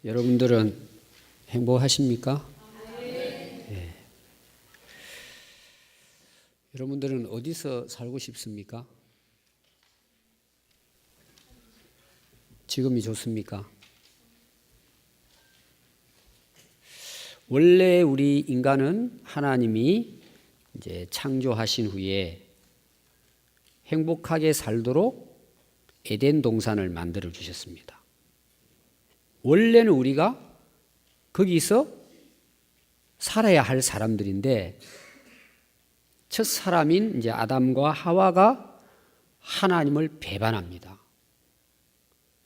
여러분들은 행복하십니까? 네. 여러분들은 어디서 살고 싶습니까? 지금이 좋습니까? 원래 우리 인간은 하나님이 이제 창조하신 후에 행복하게 살도록 에덴 동산을 만들어 주셨습니다. 원래는 우리가 거기서 살아야 할 사람들인데 첫 사람인 이제 아담과 하와가 하나님을 배반합니다.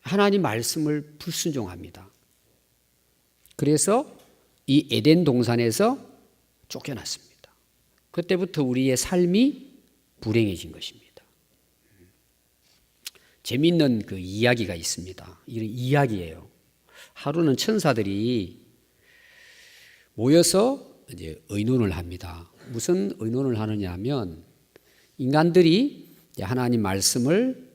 하나님 말씀을 불순종합니다. 그래서 이 에덴 동산에서 쫓겨났습니다. 그때부터 우리의 삶이 불행해진 것입니다. 재미있는 그 이야기가 있습니다. 이런 이야기예요. 하루는 천사들이 모여서 이제 의논을 합니다. 무슨 의논을 하느냐 하면 인간들이 하나님 말씀을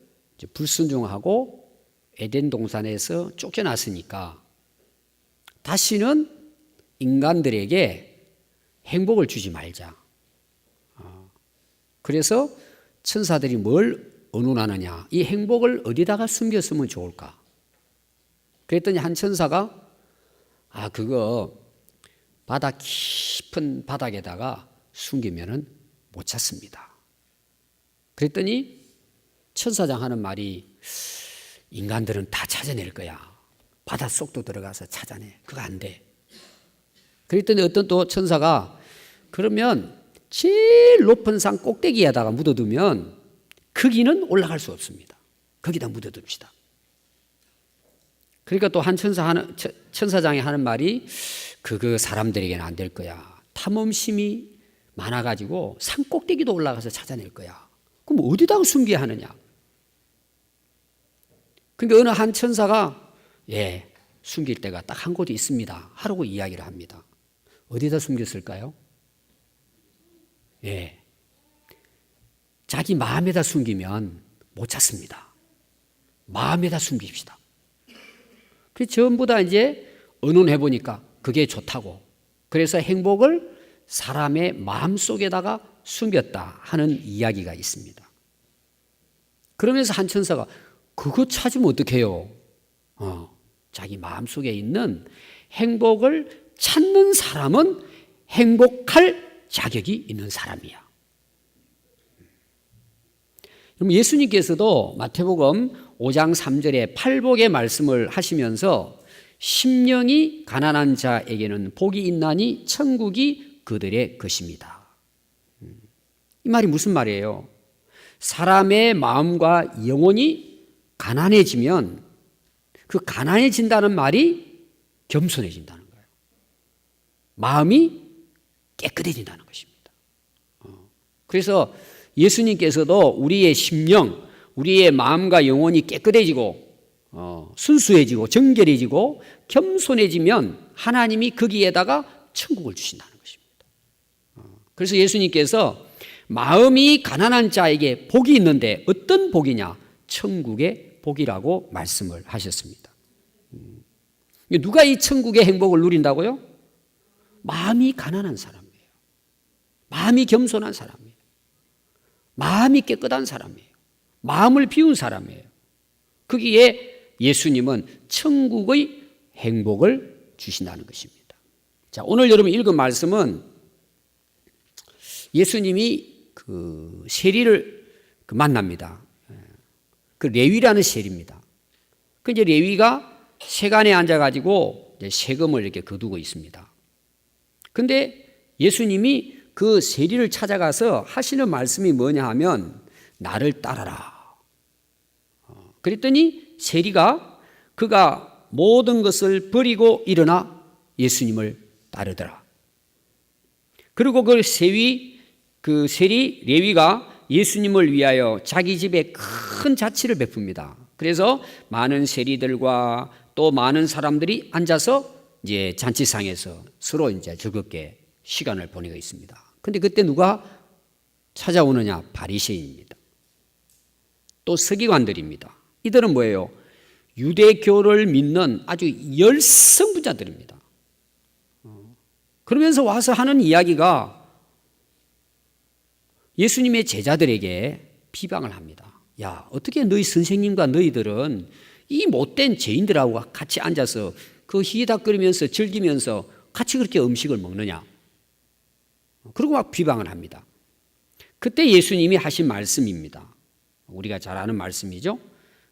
불순종하고 에덴 동산에서 쫓겨났으니까 다시는 인간들에게 행복을 주지 말자. 그래서 천사들이 뭘 의논하느냐, 이 행복을 어디다가 숨겼으면 좋을까? 그랬더니 한 천사가 그거 바다 깊은 바닥에다가 숨기면은 못 찾습니다. 그랬더니 천사장 하는 말이 인간들은 다 찾아낼 거야. 바닷속도 들어가서 찾아내. 그거 안 돼. 그랬더니 어떤 또 천사가 그러면 제일 높은 산 꼭대기에다가 묻어두면 거기는 올라갈 수 없습니다. 거기다 묻어둡시다. 그러니까 또 한 천사장이 하는 말이 그거 사람들에게는 안 될 거야. 탐험심이 많아가지고 산 꼭대기도 올라가서 찾아낼 거야. 그럼 어디다가 숨겨야 하느냐? 그러니까 어느 한 천사가 숨길 데가 딱 한 곳이 있습니다. 하라고 이야기를 합니다. 어디다 숨겼을까요? 자기 마음에다 숨기면 못 찾습니다. 마음에다 숨깁시다. 그 전부 다 이제 의논해 보니까 그게 좋다고. 그래서 행복을 사람의 마음 속에다가 숨겼다 하는 이야기가 있습니다. 그러면서 한 천사가 그거 찾으면 어떡해요? 자기 마음 속에 있는 행복을 찾는 사람은 행복할 자격이 있는 사람이야. 그럼 예수님께서도 마태복음 5장 3절에 팔복의 말씀을 하시면서 심령이 가난한 자에게는 복이 있나니 천국이 그들의 것입니다. 이 말이 무슨 말이에요? 사람의 마음과 영혼이 가난해지면 그 가난해진다는 말이 겸손해진다는 거예요. 마음이 깨끗해진다는 것입니다. 그래서 예수님께서도 우리의 심령, 우리의 마음과 영혼이 깨끗해지고 순수해지고 정결해지고 겸손해지면 하나님이 거기에다가 천국을 주신다는 것입니다. 그래서 예수님께서 마음이 가난한 자에게 복이 있는데 어떤 복이냐? 천국의 복이라고 말씀을 하셨습니다. 누가 이 천국의 행복을 누린다고요? 마음이 가난한 사람이에요. 마음이 겸손한 사람이에요. 마음이 깨끗한 사람이에요. 마음을 비운 사람이에요. 거기에 예수님은 천국의 행복을 주신다는 것입니다. 자, 오늘 여러분 읽은 말씀은 예수님이 그 세리를 만납니다. 그 레위라는 세리입니다. 그 이제 레위가 세간에 앉아가지고 세금을 이렇게 거두고 있습니다. 근데 예수님이 그 세리를 찾아가서 하시는 말씀이 뭐냐 하면 나를 따라라. 그랬더니 세리가 그가 모든 것을 버리고 일어나 예수님을 따르더라. 그리고 그 세리 레위가 예수님을 위하여 자기 집에 큰 자치를 베풉니다. 그래서 많은 세리들과 또 많은 사람들이 앉아서 이제 잔치상에서 서로 이제 즐겁게 시간을 보내고 있습니다. 근데 그때 누가 찾아오느냐? 바리새인입니다. 또 서기관들입니다. 이들은 뭐예요? 유대교를 믿는 아주 열성분자들입니다. 그러면서 와서 하는 이야기가 예수님의 제자들에게 비방을 합니다. 야, 어떻게 너희 선생님과 너희들은 이 못된 죄인들하고 같이 앉아서 그 희닥거리면서 즐기면서 같이 그렇게 음식을 먹느냐. 그리고 막 비방을 합니다. 그때 예수님이 하신 말씀입니다. 우리가 잘 아는 말씀이죠.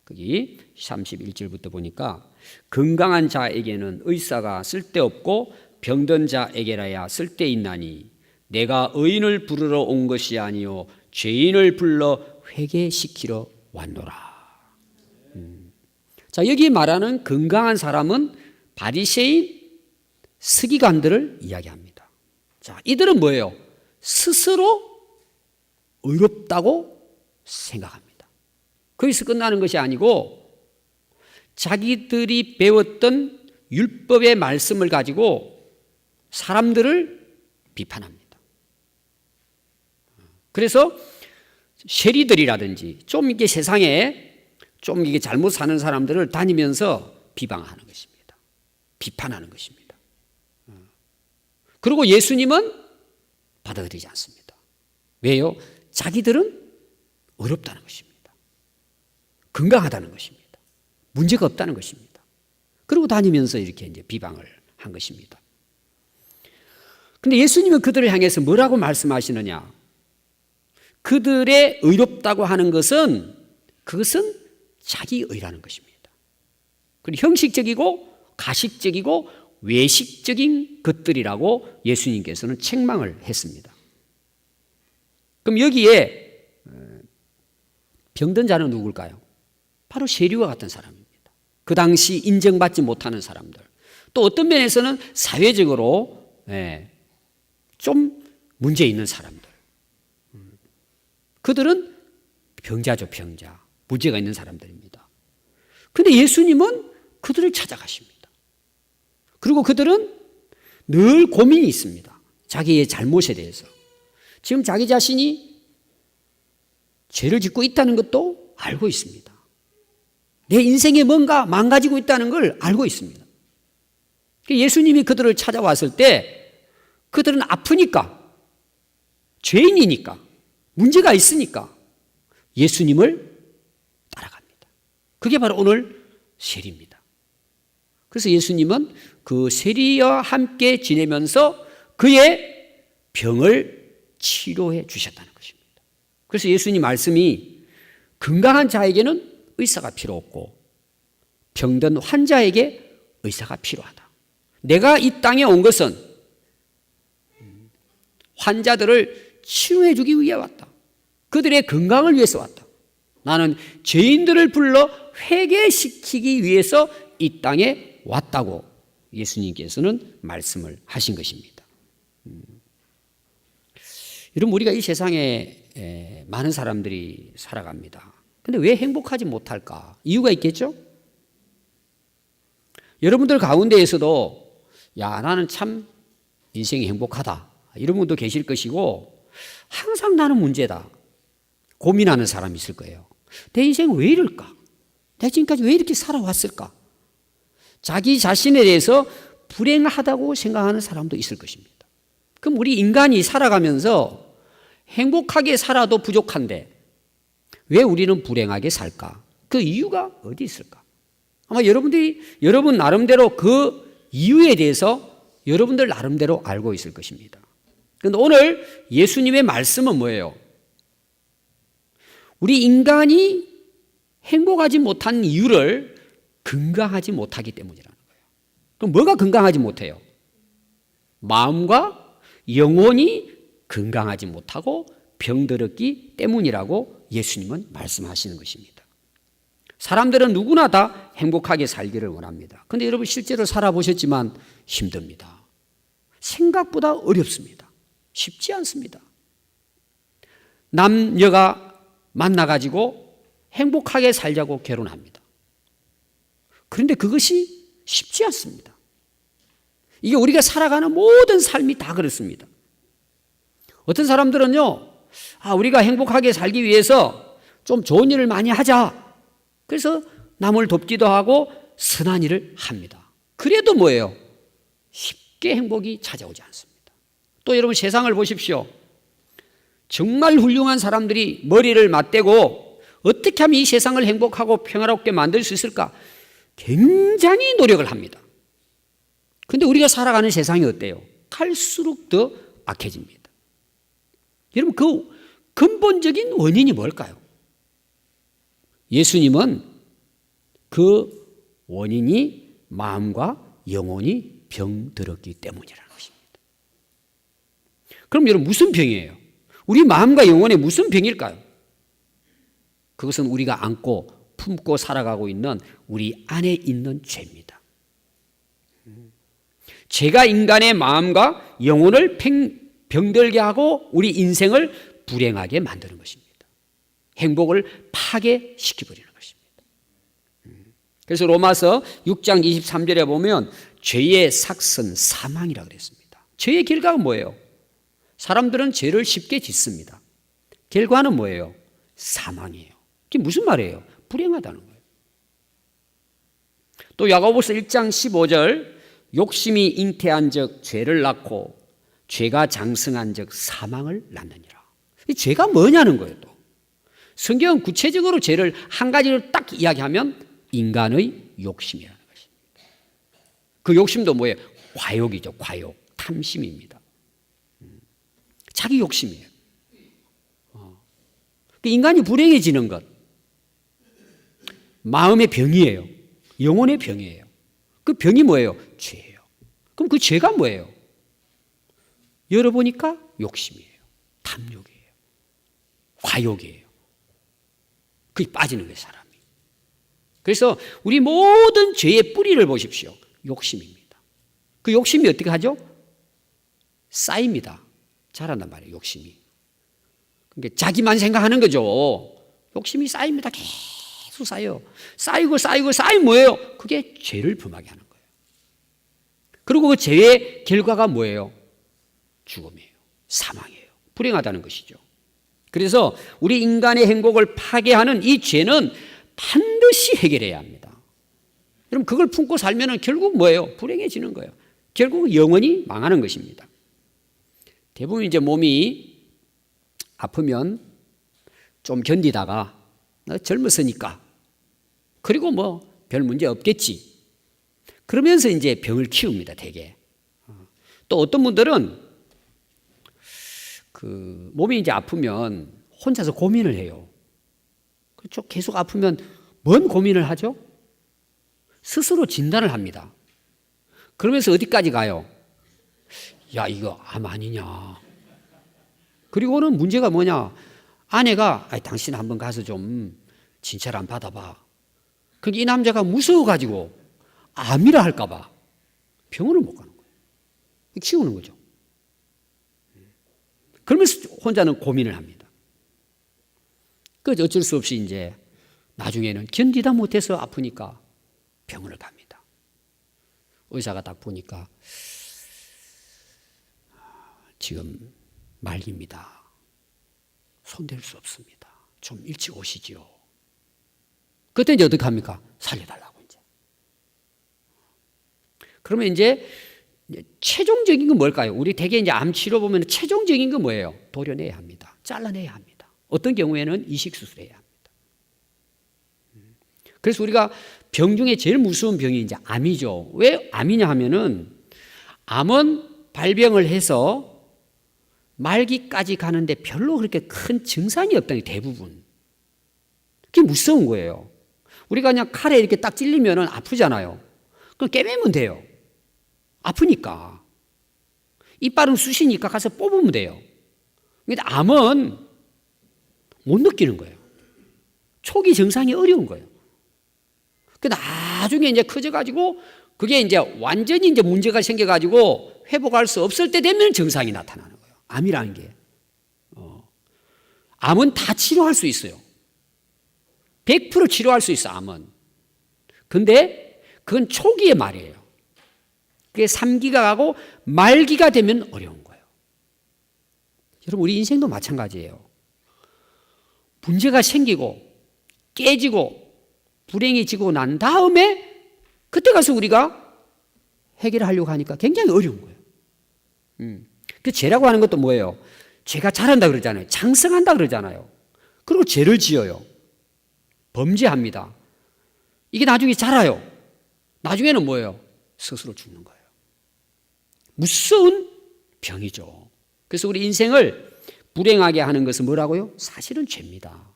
거기 31절부터 보니까 건강한 자에게는 의사가 쓸데없고 병든 자에게라야 쓸데있나니 내가 의인을 부르러 온 것이 아니요 죄인을 불러 회개시키러 왔노라. 자, 여기 말하는 건강한 사람은 바리새인, 서기관들을 이야기합니다. 자, 이들은 뭐예요? 스스로 의롭다고 생각합니다. 거기서 끝나는 것이 아니고 자기들이 배웠던 율법의 말씀을 가지고 사람들을 비판합니다. 그래서 세리들이라든지 좀 이게 세상에 좀 이게 잘못 사는 사람들을 다니면서 비방하는 것입니다. 비판하는 것입니다. 그리고 예수님은 받아들이지 않습니다. 왜요? 자기들은 어렵다는 것입니다. 건강하다는 것입니다. 문제가 없다는 것입니다. 그리고 다니면서 이렇게 이제 비방을 한 것입니다. 근데 예수님은 그들을 향해서 뭐라고 말씀하시느냐? 그들의 의롭다고 하는 것은 그것은 자기의라는 것입니다. 그리고 형식적이고 가식적이고 외식적인 것들이라고 예수님께서는 책망을 했습니다. 그럼 여기에 병든 자는 누굴까요? 바로 세리와 같은 사람입니다. 그 당시 인정받지 못하는 사람들. 또 어떤 면에서는 사회적으로 좀 문제 있는 사람들. 그들은 병자죠, 병자. 문제가 있는 사람들입니다. 그런데 예수님은 그들을 찾아가십니다. 그리고 그들은 늘 고민이 있습니다. 자기의 잘못에 대해서. 지금 자기 자신이 죄를 짓고 있다는 것도 알고 있습니다. 내 인생에 뭔가 망가지고 있다는 걸 알고 있습니다. 예수님이 그들을 찾아왔을 때 그들은 아프니까, 죄인이니까, 문제가 있으니까 예수님을 따라갑니다. 그게 바로 오늘 세리입니다. 그래서 예수님은 그 세리와 함께 지내면서 그의 병을 치료해 주셨다는 것입니다. 그래서 예수님 말씀이 건강한 자에게는 의사가 필요 없고 병든 환자에게 의사가 필요하다. 내가 이 땅에 온 것은 환자들을 치료해 주기 위해 왔다. 그들의 건강을 위해서 왔다. 나는 죄인들을 불러 회개시키기 위해서 이 땅에 왔다고 예수님께서는 말씀을 하신 것입니다. 여러분, 우리가 이 세상에 많은 사람들이 살아갑니다. 근데 왜 행복하지 못할까? 이유가 있겠죠? 여러분들 가운데에서도 야, 나는 참 인생이 행복하다. 이런 분도 계실 것이고 항상 나는 문제다. 고민하는 사람이 있을 거예요. 내 인생 왜 이럴까? 내가 지금까지 왜 이렇게 살아왔을까? 자기 자신에 대해서 불행하다고 생각하는 사람도 있을 것입니다. 그럼 우리 인간이 살아가면서 행복하게 살아도 부족한데 왜 우리는 불행하게 살까? 그 이유가 어디 있을까? 아마 여러분 나름대로 그 이유에 대해서 여러분들 나름대로 알고 있을 것입니다. 그런데 오늘 예수님의 말씀은 뭐예요? 우리 인간이 행복하지 못한 이유를 건강하지 못하기 때문이라는 거예요. 그럼 뭐가 건강하지 못해요? 마음과 영혼이 건강하지 못하고 병들었기 때문이라고 예수님은 말씀하시는 것입니다. 사람들은 누구나 다 행복하게 살기를 원합니다. 그런데 여러분 실제로 살아보셨지만 힘듭니다. 생각보다 어렵습니다. 쉽지 않습니다. 남녀가 만나가지고 행복하게 살자고 결혼합니다. 그런데 그것이 쉽지 않습니다. 이게 우리가 살아가는 모든 삶이 다 그렇습니다. 어떤 사람들은요, 우리가 행복하게 살기 위해서 좀 좋은 일을 많이 하자. 그래서 남을 돕기도 하고 선한 일을 합니다. 그래도 뭐예요? 쉽게 행복이 찾아오지 않습니다. 또 여러분 세상을 보십시오. 정말 훌륭한 사람들이 머리를 맞대고 어떻게 하면 이 세상을 행복하고 평화롭게 만들 수 있을까? 굉장히 노력을 합니다. 그런데 우리가 살아가는 세상이 어때요? 갈수록 더 악해집니다. 여러분 그 근본적인 원인이 뭘까요? 예수님은 그 원인이 마음과 영혼이 병들었기 때문이라는 것입니다. 그럼 여러분 무슨 병이에요? 우리 마음과 영혼에 무슨 병일까요? 그것은 우리가 안고 품고 살아가고 있는 우리 안에 있는 죄입니다. 죄가 인간의 마음과 영혼을 병들게 하고 우리 인생을 불행하게 만드는 것입니다. 행복을 파괴시켜버리는 것입니다. 그래서 로마서 6장 23절에 보면 죄의 삭은 사망이라고 그랬습니다. 죄의 결과가 뭐예요? 사람들은 죄를 쉽게 짓습니다. 결과는 뭐예요? 사망이에요. 그게 무슨 말이에요? 불행하다는 거예요. 또 야고보서 1장 15절 욕심이 잉태한 적 죄를 낳고 죄가 장성한 적 사망을 낳느니라. 이 죄가 뭐냐는 거예요. 또 성경은 구체적으로 죄를 한 가지로 딱 이야기하면 인간의 욕심이라는 것입니다. 그 욕심도 뭐예요? 과욕이죠. 과욕, 탐심입니다. 자기 욕심이에요. 인간이 불행해지는 것, 마음의 병이에요. 영혼의 병이에요. 그 병이 뭐예요? 죄예요. 그럼 그 죄가 뭐예요? 열어보니까 욕심이에요. 탐욕이에요. 과욕이에요. 그게 빠지는 거예요, 사람이. 그래서 우리 모든 죄의 뿌리를 보십시오. 욕심입니다. 그 욕심이 어떻게 하죠? 쌓입니다. 자란단 말이에요, 욕심이. 그러니까 자기만 생각하는 거죠. 욕심이 쌓입니다. 계속 쌓여요. 쌓이면 뭐예요? 그게 죄를 범하게 하는 거예요. 그리고 그 죄의 결과가 뭐예요? 죽음이에요. 사망이에요. 불행하다는 것이죠. 그래서 우리 인간의 행복을 파괴하는 이 죄는 반드시 해결해야 합니다. 여러분 그걸 품고 살면 결국 뭐예요? 불행해지는 거예요. 결국 영원히 망하는 것입니다. 대부분 이제 몸이 아프면 좀 견디다가 젊었으니까 그리고 뭐 별 문제 없겠지 그러면서 이제 병을 키웁니다. 대개. 또 어떤 분들은 그 몸이 이제 아프면 혼자서 고민을 해요. 그렇죠? 계속 아프면 뭔 고민을 하죠? 스스로 진단을 합니다. 그러면서 어디까지 가요? 야, 이거 암 아니냐. 그리고는 문제가 뭐냐. 아내가 당신 한번 가서 좀 진찰 안 받아봐. 그러니까 이 남자가 무서워가지고 암이라 할까봐 병원을 못 가는 거예요. 키우는 거죠. 그러면서 혼자는 고민을 합니다. 그래서 어쩔 수 없이 이제 나중에는 견디다 못해서 아프니까 병원을 갑니다. 의사가 딱 보니까 지금 말기입니다. 손댈 수 없습니다. 좀 일찍 오시지요. 그때 이제 어떻게 합니까? 살려달라고 이제. 그러면 이제 최종적인 건 뭘까요? 우리 대개 이제 암 치료 보면 최종적인 건 뭐예요? 도려내야 합니다. 잘라내야 합니다. 어떤 경우에는 이식 수술해야 합니다. 그래서 우리가 병 중에 제일 무서운 병이 이제 암이죠. 왜 암이냐 하면은 암은 발병을 해서 말기까지 가는데 별로 그렇게 큰 증상이 없다니 대부분. 그게 무서운 거예요. 우리가 그냥 칼에 이렇게 딱 찔리면 아프잖아요. 그럼 꿰매면 돼요. 아프니까. 이빨은 쑤시니까 가서 뽑으면 돼요. 근데 암은 못 느끼는 거예요. 초기 증상이 어려운 거예요. 그 나중에 이제 커져가지고 그게 이제 완전히 이제 문제가 생겨가지고 회복할 수 없을 때 되면 증상이 나타나는 거예요. 암이라는 게. 암은 다 치료할 수 있어요. 100% 치료할 수 있어, 암은. 근데 그건 초기의 말이에요. 그게 3기가 가고 말기가 되면 어려운 거예요. 여러분, 우리 인생도 마찬가지예요. 문제가 생기고 깨지고 불행이 지고 난 다음에 그때 가서 우리가 해결하려고 하니까 굉장히 어려운 거예요. 그 죄라고 하는 것도 뭐예요? 죄가 자란다 그러잖아요. 장성한다 그러잖아요. 그리고 죄를 지어요. 범죄합니다. 이게 나중에 자라요. 나중에는 뭐예요? 스스로 죽는 거예요. 무서운 병이죠. 그래서 우리 인생을 불행하게 하는 것은 뭐라고요? 사실은 죄입니다.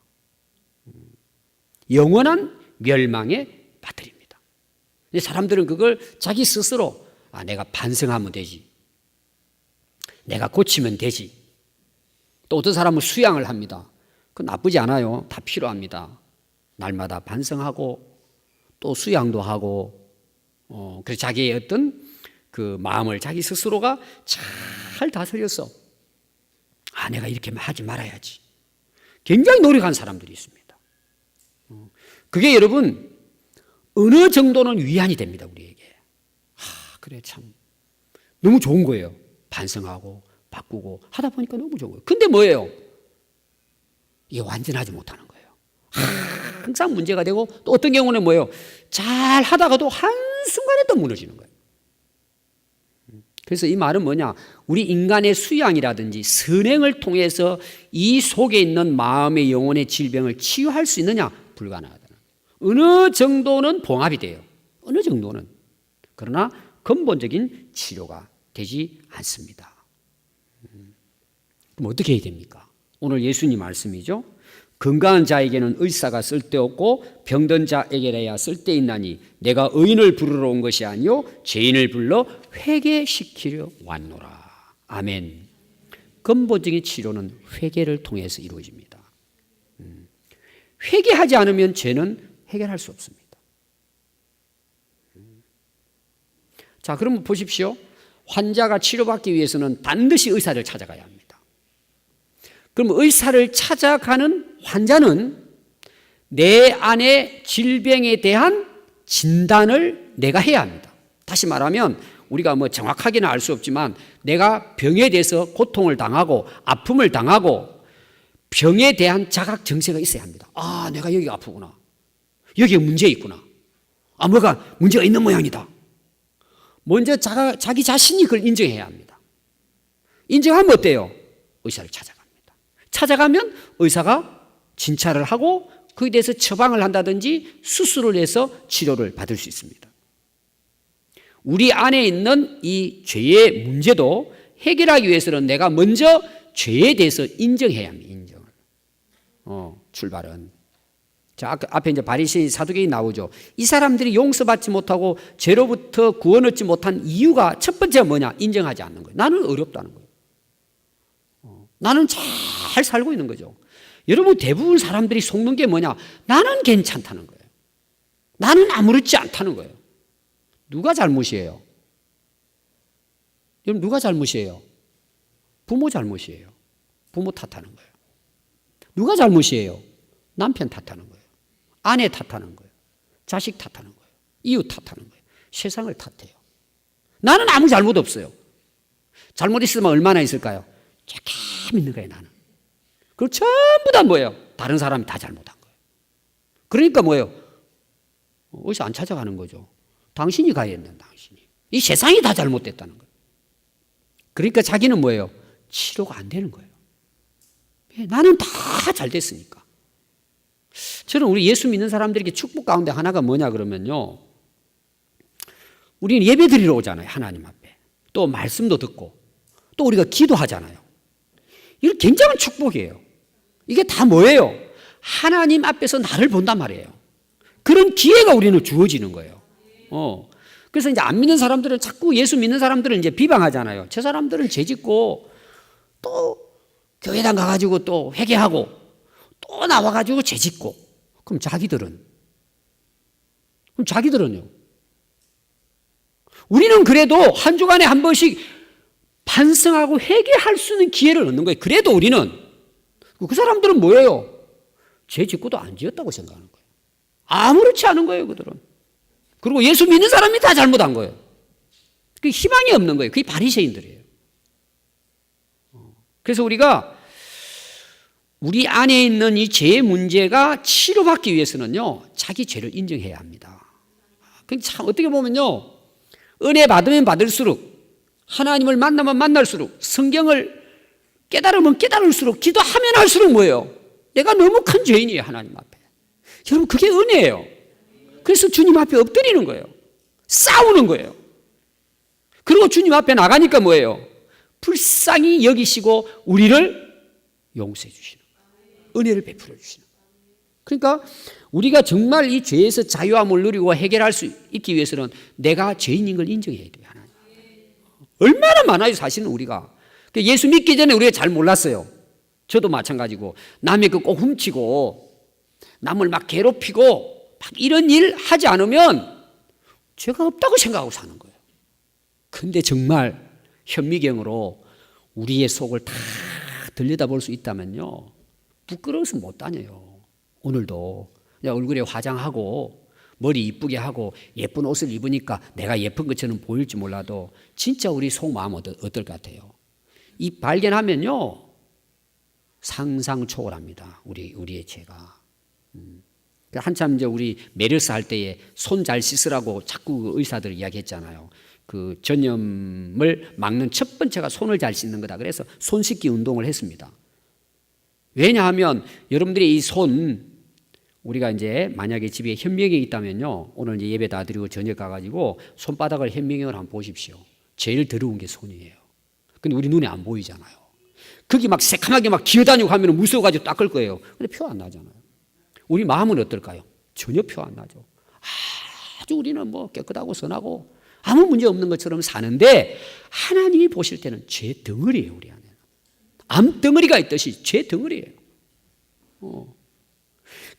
영원한 멸망에 빠뜨립니다. 사람들은 그걸 자기 스스로 내가 반성하면 되지. 내가 고치면 되지. 또 어떤 사람은 수양을 합니다. 그건 나쁘지 않아요. 다 필요합니다. 날마다 반성하고 또 수양도 하고 그래서 자기의 어떤 그 마음을 자기 스스로가 잘 다스려서 내가 이렇게 하지 말아야지. 굉장히 노력한 사람들이 있습니다. 그게 여러분 어느 정도는 위안이 됩니다. 우리에게. 그래 참 너무 좋은 거예요. 반성하고 바꾸고 하다 보니까 너무 좋은 거예요. 근데 뭐예요? 이게 완전하지 못하는 거예요. 항상 문제가 되고 또 어떤 경우는 뭐예요? 잘 하다가도 한순간에 또 무너지는 거예요. 그래서 이 말은 뭐냐? 우리 인간의 수양이라든지 선행을 통해서 이 속에 있는 마음의 영혼의 질병을 치유할 수 있느냐? 불가능하다. 어느 정도는 봉합이 돼요. 어느 정도는. 그러나 근본적인 치료가 되지 않습니다. 그럼 어떻게 해야 됩니까? 오늘 예수님 말씀이죠. 건강한 자에게는 의사가 쓸데없고 병든 자에게라야 쓸데있나니 내가 의인을 부르러 온 것이 아니요 죄인을 불러 회개시키려 왔노라. 아멘. 근본적인 치료는 회개를 통해서 이루어집니다. 회개하지 않으면 죄는 해결할 수 없습니다. 자, 그럼 보십시오. 환자가 치료받기 위해서는 반드시 의사를 찾아가야 합니다. 그럼 의사를 찾아가는 환자는 내 안의 질병에 대한 진단을 내가 해야 합니다. 다시 말하면 우리가 뭐 정확하게는 알 수 없지만 내가 병에 대해서 고통을 당하고 아픔을 당하고 병에 대한 자각 정세가 있어야 합니다. 내가 여기가 아프구나. 여기에 문제 있구나. 뭐가 문제가 있는 모양이다. 먼저 자기 자신이 그걸 인정해야 합니다. 인정하면 어때요? 의사를 찾아갑니다. 찾아가면 의사가 진찰을 하고 그에 대해서 처방을 한다든지 수술을 해서 치료를 받을 수 있습니다. 우리 안에 있는 이 죄의 문제도 해결하기 위해서는 내가 먼저 죄에 대해서 인정해야 합니다. 인정을. 출발은. 자, 앞에 이제 바리새인 사두개인 나오죠. 이 사람들이 용서받지 못하고 죄로부터 구원 얻지 못한 이유가 첫 번째가 뭐냐? 인정하지 않는 거예요. 나는 어렵다는 거예요. 나는 잘 살고 있는 거죠. 여러분 대부분 사람들이 속는 게 뭐냐? 나는 괜찮다는 거예요. 나는 아무렇지 않다는 거예요. 누가 잘못이에요? 여러분 누가 잘못이에요? 부모 잘못이에요. 부모 탓하는 거예요. 누가 잘못이에요? 남편 탓하는 거예요. 아내 탓하는 거예요. 자식 탓하는 거예요. 이웃 탓하는 거예요. 세상을 탓해요. 나는 아무 잘못 없어요. 잘못 있으면 얼마나 있을까요? 조금 있는 거예요, 나는. 그리고 전부 다 뭐예요? 다른 사람이 다 잘못한 거예요. 그러니까 뭐예요? 의사 안 찾아가는 거죠. 당신이 가야 했는 당신이. 이 세상이 다 잘못됐다는 거예요. 그러니까 자기는 뭐예요? 치료가 안 되는 거예요. 나는 다 잘 됐으니까. 저는 우리 예수 믿는 사람들에게 축복 가운데 하나가 뭐냐 그러면요. 우리는 예배 드리러 오잖아요. 하나님 앞에. 또 말씀도 듣고 또 우리가 기도하잖아요. 이거 굉장한 축복이에요. 이게 다 뭐예요? 하나님 앞에서 나를 본단 말이에요. 그런 기회가 우리는 주어지는 거예요. 그래서 이제 안 믿는 사람들은 자꾸 예수 믿는 사람들은 이제 비방하잖아요. 저 사람들은 죄 짓고 또 교회당 가가지고 또 회개하고 또 나와가지고 죄 짓고 그럼 자기들은요? 우리는 그래도 한 주간에 한 번씩 반성하고 회개할 수 있는 기회를 얻는 거예요. 그래도 우리는 그 사람들은 뭐예요? 죄 짓고도 안 지었다고 생각하는 거예요. 아무렇지 않은 거예요, 그들은. 그리고 예수 믿는 사람이 다 잘못한 거예요. 그 희망이 없는 거예요. 그게 바리새인들이에요. 그래서 우리가 우리 안에 있는 이 죄의 문제가 치료받기 위해서는요, 자기 죄를 인정해야 합니다. 참 어떻게 보면요, 은혜 받으면 받을수록, 하나님을 만나면 만날수록, 성경을 깨달으면 깨달을수록, 기도하면 할수록 뭐예요? 내가 너무 큰 죄인이에요, 하나님 앞에. 여러분, 그게 은혜예요. 그래서 주님 앞에 엎드리는 거예요. 싸우는 거예요. 그리고 주님 앞에 나가니까 뭐예요? 불쌍히 여기시고 우리를 용서해 주시는 거예요. 은혜를 베풀어 주시는 거예요. 그러니까 우리가 정말 이 죄에서 자유함을 누리고 해결할 수 있기 위해서는 내가 죄인인 걸 인정해야 돼요. 하나님. 얼마나 많아요, 사실은 우리가. 예수 믿기 전에 우리가 잘 몰랐어요. 저도 마찬가지고 남의 거 꼭 훔치고 남을 막 괴롭히고 막 이런 일 하지 않으면 죄가 없다고 생각하고 사는 거예요. 근데 정말 현미경으로 우리의 속을 다 들여다볼 수 있다면요, 부끄러워서 못 다녀요. 오늘도 그냥 얼굴에 화장하고 머리 이쁘게 하고 예쁜 옷을 입으니까 내가 예쁜 것처럼 보일지 몰라도 진짜 우리 속마음 어떨 것 같아요? 이 발견하면요, 상상 초월합니다. 우리의 죄가. 한참 이제 우리 메르스 할 때에 손 잘 씻으라고 자꾸 의사들이 이야기했잖아요. 그 전염을 막는 첫 번째가 손을 잘 씻는 거다. 그래서 손 씻기 운동을 했습니다. 왜냐하면 여러분들이 이 손, 우리가 이제 만약에 집에 현미경이 있다면요, 오늘 이제 예배 다 드리고 저녁 가가지고 손바닥을 현미경을 한번 보십시오. 제일 더러운 게 손이에요. 근데 우리 눈에 안 보이잖아요. 거기 막 새카맣게 막 기어다니고 하면 무서워가지고 닦을 거예요. 근데 표 안 나잖아요. 우리 마음은 어떨까요? 전혀 표 안 나죠. 아주 우리는 뭐 깨끗하고 선하고 아무 문제 없는 것처럼 사는데 하나님이 보실 때는 죄 덩어리예요, 우리 안에는. 암덩어리가 있듯이 죄 덩어리예요.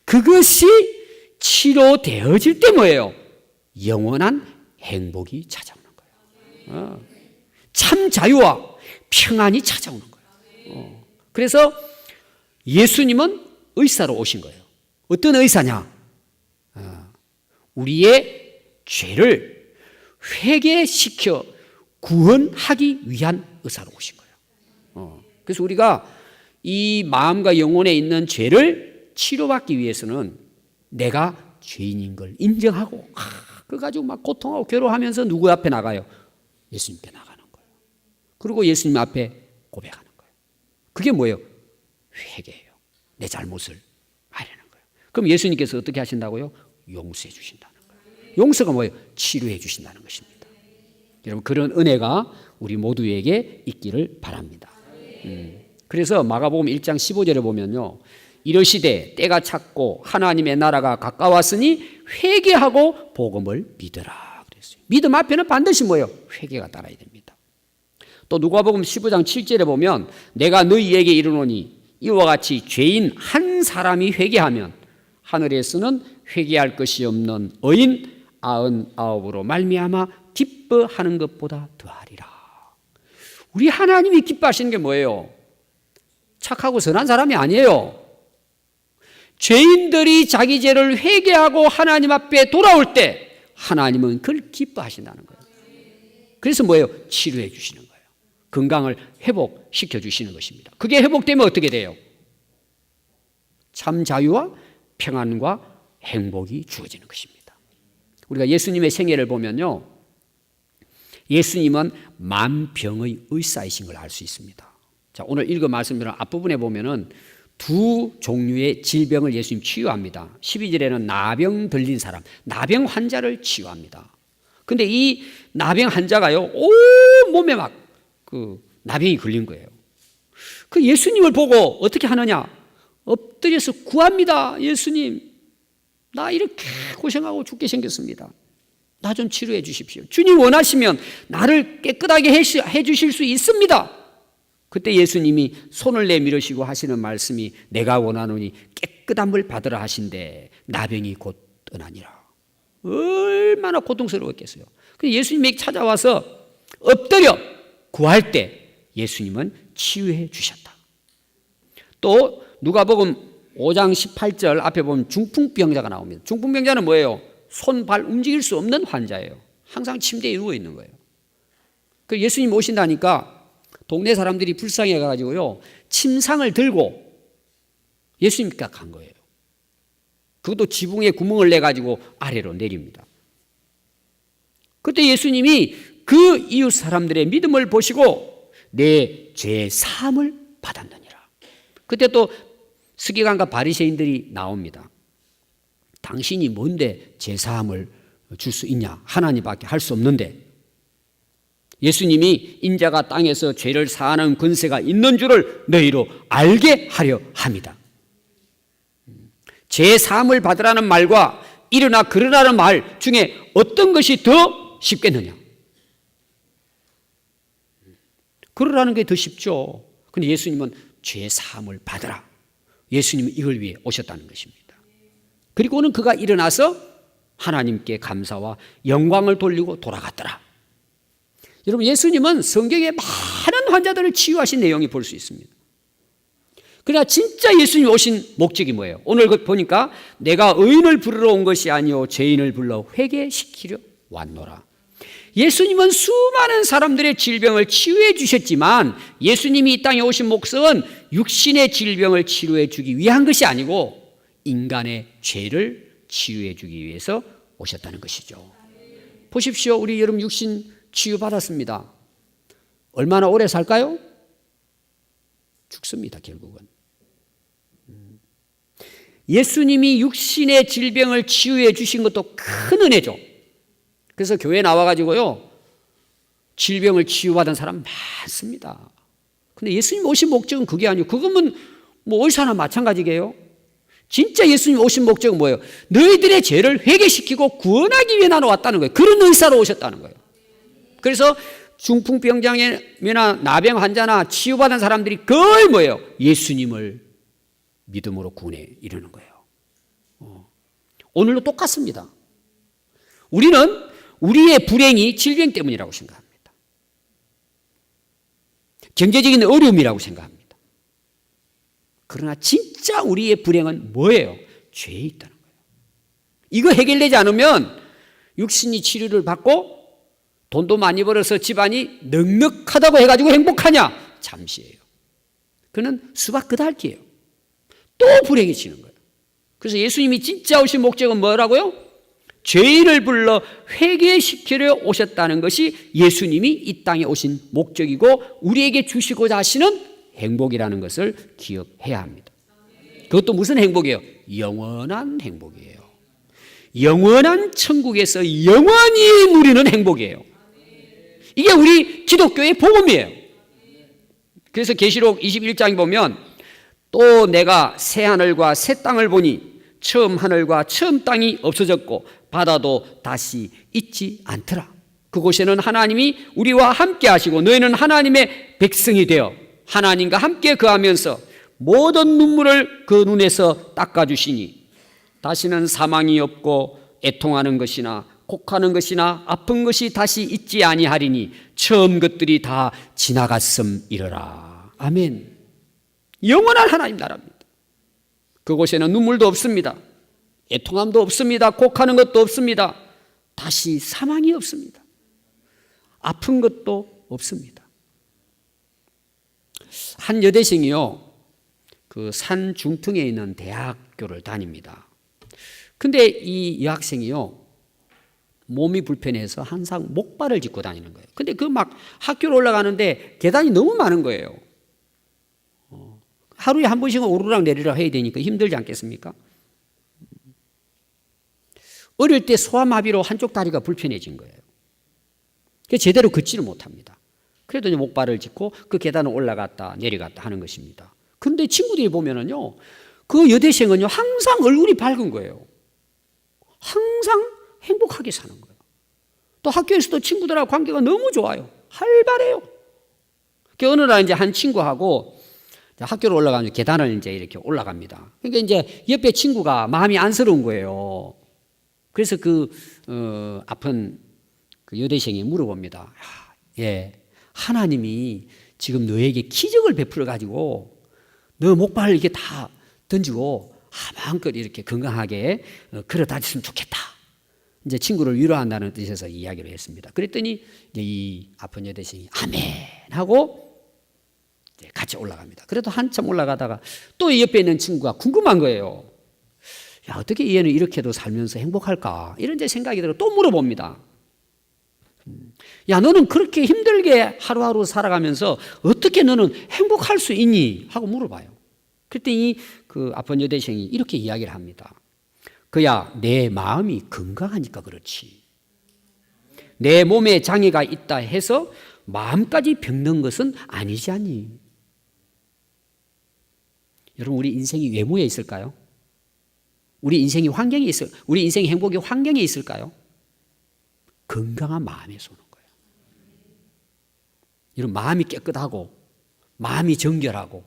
그것이 치료되어질 때 뭐예요? 영원한 행복이 찾아오는 거예요. 참 자유와 평안이 찾아오는 거예요. 그래서 예수님은 의사로 오신 거예요. 어떤 의사냐? 우리의 죄를 회개시켜 구원하기 위한 의사로 오신 거예요. 그래서 우리가 이 마음과 영혼에 있는 죄를 치료받기 위해서는 내가 죄인인 걸 인정하고 그거 가지고 막 고통하고 괴로워하면서 누구 앞에 나가요? 예수님께 나가는 거예요. 그리고 예수님 앞에 고백하는 거예요. 그게 뭐예요? 회개예요. 내 잘못을 아려는 거예요. 그럼 예수님께서 어떻게 하신다고요? 용서해 주신다는 거예요. 용서가 뭐예요? 치료해 주신다는 것입니다. 여러분, 그런 은혜가 우리 모두에게 있기를 바랍니다. 그래서 마가복음 1장 15절에 보면요, 이르시되 때가 찼고 하나님의 나라가 가까웠으니 회개하고 복음을 믿으라 그랬어요. 믿음 앞에는 반드시 뭐예요? 회개가 따라야 됩니다. 또 누가복음 15장 7절에 보면 내가 너희에게 이르노니 이와 같이 죄인 한 사람이 회개하면 하늘에서는 회개할 것이 없는 의인 99으로 말미암아 기뻐하는 것보다 더하리라. 우리 하나님이 기뻐하시는 게 뭐예요? 착하고 선한 사람이 아니에요. 죄인들이 자기 죄를 회개하고 하나님 앞에 돌아올 때 하나님은 그걸 기뻐하신다는 거예요. 그래서 뭐예요? 치료해 주시는 거예요. 건강을 회복시켜 주시는 것입니다. 그게 회복되면 어떻게 돼요? 참 자유와 평안과 행복이 주어지는 것입니다. 우리가 예수님의 생애를 보면요, 예수님은 만병의 의사이신 걸 알 수 있습니다. 자, 오늘 읽은 말씀대로 앞부분에 보면은 두 종류의 질병을 예수님 치유합니다. 12절에는 나병 들린 사람, 나병 환자를 치유합니다. 근데 이 나병 환자가요, 온 몸에 막 나병이 걸린 거예요. 그 예수님을 보고 어떻게 하느냐? 엎드려서 구합니다. 예수님, 나 이렇게 고생하고 죽게 생겼습니다. 나 좀 치료해 주십시오. 주님 원하시면 나를 깨끗하게 해 주실 수 있습니다. 그때 예수님이 손을 내밀으시고 하시는 말씀이 내가 원하노니 깨끗함을 받으라 하신대 나병이 곧 떠나니라. 얼마나 고통스러웠겠어요. 예수님에게 찾아와서 엎드려 구할 때 예수님은 치유해 주셨다. 또 누가복음 5장 18절 앞에 보면 중풍병자가 나옵니다. 중풍병자는 뭐예요? 손, 발 움직일 수 없는 환자예요. 항상 침대에 누워 있는 거예요. 그 예수님 오신다니까 동네 사람들이 불쌍해 가지고요, 침상을 들고 예수님께 간 거예요. 그것도 지붕에 구멍을 내가지고 아래로 내립니다. 그때 예수님이 그 이웃 사람들의 믿음을 보시고 내 죄 사함을 받았느니라. 그때 또 서기관과 바리새인들이 나옵니다. 당신이 뭔데 죄 사함을 줄 수 있냐? 하나님밖에 할 수 없는데. 예수님이 인자가 땅에서 죄를 사하는 권세가 있는 줄을 너희로 알게 하려 합니다. 죄 사함을 받으라는 말과 일어나 걸으라는 말 중에 어떤 것이 더 쉽겠느냐? 걸으라는 게 더 쉽죠. 그런데 예수님은 죄 사함을 받으라. 예수님은 이걸 위해 오셨다는 것입니다. 그리고는 그가 일어나서 하나님께 감사와 영광을 돌리고 돌아갔더라. 여러분, 예수님은 성경에 많은 환자들을 치유하신 내용이 볼 수 있습니다. 그러나 진짜 예수님이 오신 목적이 뭐예요? 오늘 보니까 내가 의인을 부르러 온 것이 아니요 죄인을 불러 회개시키려 왔노라. 예수님은 수많은 사람들의 질병을 치유해 주셨지만 예수님이 이 땅에 오신 목적은 육신의 질병을 치료해 주기 위한 것이 아니고 인간의 죄를 치유해 주기 위해서 오셨다는 것이죠. 보십시오. 우리 여러분 육신 치유받았습니다. 얼마나 오래 살까요? 죽습니다, 결국은. 예수님이 육신의 질병을 치유해 주신 것도 큰 은혜죠. 그래서 교회 나와가지고요, 질병을 치유받은 사람 많습니다. 근데 예수님 오신 목적은 그게 아니고, 그거면 뭐 의사나 마찬가지게요. 진짜 예수님 오신 목적은 뭐예요? 너희들의 죄를 회개시키고 구원하기 위해 나는 왔다는 거예요. 그런 의사로 오셨다는 거예요. 그래서 중풍병장이나 나병 환자나 치유받은 사람들이 거의 뭐예요? 예수님을 믿음으로 구원에 이르는 거예요. 오늘도 똑같습니다. 우리는 우리의 불행이 질병 때문이라고 생각합니다. 경제적인 어려움이라고 생각합니다. 그러나 진짜 우리의 불행은 뭐예요? 죄에 있다는 거예요. 이거 해결되지 않으면 육신이 치료를 받고 돈도 많이 벌어서 집안이 넉넉하다고 해가지고 행복하냐? 잠시예요. 그는 수박 그달기예요. 또 불행해지는 거예요. 그래서 예수님이 진짜 오신 목적은 뭐라고요? 죄인을 불러 회개시키려 오셨다는 것이 예수님이 이 땅에 오신 목적이고 우리에게 주시고자 하시는 행복이라는 것을 기억해야 합니다. 그것도 무슨 행복이에요? 영원한 행복이에요. 영원한 천국에서 영원히 누리는 행복이에요. 이게 우리 기독교의 복음이에요. 그래서 계시록 21장에 보면 또 내가 새 하늘과 새 땅을 보니 처음 하늘과 처음 땅이 없어졌고 바다도 다시 있지 않더라. 그곳에는 하나님이 우리와 함께 하시고 너희는 하나님의 백성이 되어 하나님과 함께 거하면서 모든 눈물을 그 눈에서 닦아주시니 다시는 사망이 없고 애통하는 것이나 곡하는 것이나 아픈 것이 다시 있지 아니하리니 처음 것들이 다 지나갔음이러라. 아멘. 영원한 하나님 나라입니다. 그곳에는 눈물도 없습니다. 애통함도 없습니다. 곡하는 것도 없습니다. 다시 사망이 없습니다. 아픈 것도 없습니다. 한 여대생이요, 그 산 중턱에 있는 대학교를 다닙니다. 근데 이 여학생이요, 몸이 불편해서 항상 목발을 짚고 다니는 거예요. 근데 그 막 학교로 올라가는데 계단이 너무 많은 거예요. 하루에 한 번씩은 오르락 내리락 해야 되니까 힘들지 않겠습니까? 어릴 때 소아마비로 한쪽 다리가 불편해진 거예요. 제대로 걷지를 못합니다. 그래도 이제 목발을 짚고 그 계단을 올라갔다 내려갔다 하는 것입니다. 그런데 친구들이 보면은요, 그 여대생은요, 항상 얼굴이 밝은 거예요. 항상 행복하게 사는 거예요. 또 학교에서도 친구들하고 관계가 너무 좋아요. 활발해요. 어느 날 이제 한 친구하고 학교로 올라가면 계단을 이제 이렇게 올라갑니다. 그러니까 이제 옆에 친구가 마음이 안쓰러운 거예요. 그래서 아픈 그 여대생이 물어봅니다. 예, 하나님이 지금 너에게 기적을 베풀어 가지고 너 목발을 이렇게 다 던지고 마음껏 이렇게 건강하게 걸어 다녔으면 좋겠다. 이제 친구를 위로한다는 뜻에서 이야기를 했습니다. 그랬더니 이제 이 아픈 여대생이 아멘 하고 이제 같이 올라갑니다. 그래도 한참 올라가다가 또 옆에 있는 친구가 궁금한 거예요. 야, 어떻게 얘는 이렇게도 살면서 행복할까? 이런 제 생각이 들어 또 물어봅니다. 야, 너는 그렇게 힘들게 하루하루 살아가면서 어떻게 너는 행복할 수 있니? 하고 물어봐요. 그랬더니 그 아픈 여대생이 이렇게 이야기를 합니다. 그야 내 마음이 건강하니까 그렇지. 내 몸에 장애가 있다 해서 마음까지 병든 것은 아니지 않니? 여러분, 우리 인생이 외모에 있을까요? 우리 인생이 환경에 있을, 우리 인생의 행복이 환경에 있을까요? 건강한 마음에서 오는 거예요. 이런 마음이 깨끗하고, 마음이 정결하고,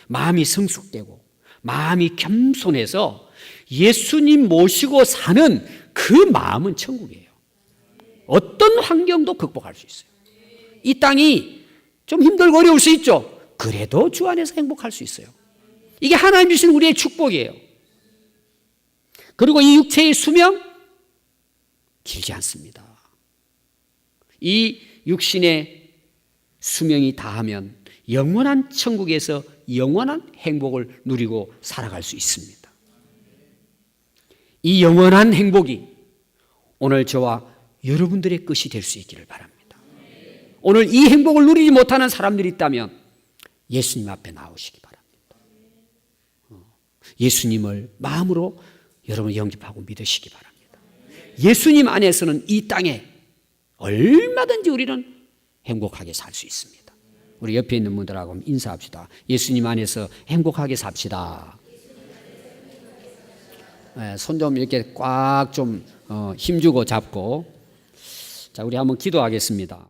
마음이 성숙되고, 마음이 겸손해서 예수님 모시고 사는 그 마음은 천국이에요. 어떤 환경도 극복할 수 있어요. 이 땅이 좀 힘들고 어려울 수 있죠. 그래도 주 안에서 행복할 수 있어요. 이게 하나님 주신 우리의 축복이에요. 그리고 이 육체의 수명 길지 않습니다. 이 육신의 수명이 다하면 영원한 천국에서 영원한 행복을 누리고 살아갈 수 있습니다. 이 영원한 행복이 오늘 저와 여러분들의 것이 될 수 있기를 바랍니다. 오늘 이 행복을 누리지 못하는 사람들이 있다면 예수님 앞에 나오시기 바랍니다. 예수님을 마음으로 여러분 영접하고 믿으시기 바랍니다. 예수님 안에서는 이 땅에 얼마든지 우리는 행복하게 살 수 있습니다. 우리 옆에 있는 분들하고 인사합시다. 예수님 안에서 행복하게 삽시다. 손 좀 이렇게 꽉 좀 힘주고 잡고. 자, 우리 한번 기도하겠습니다.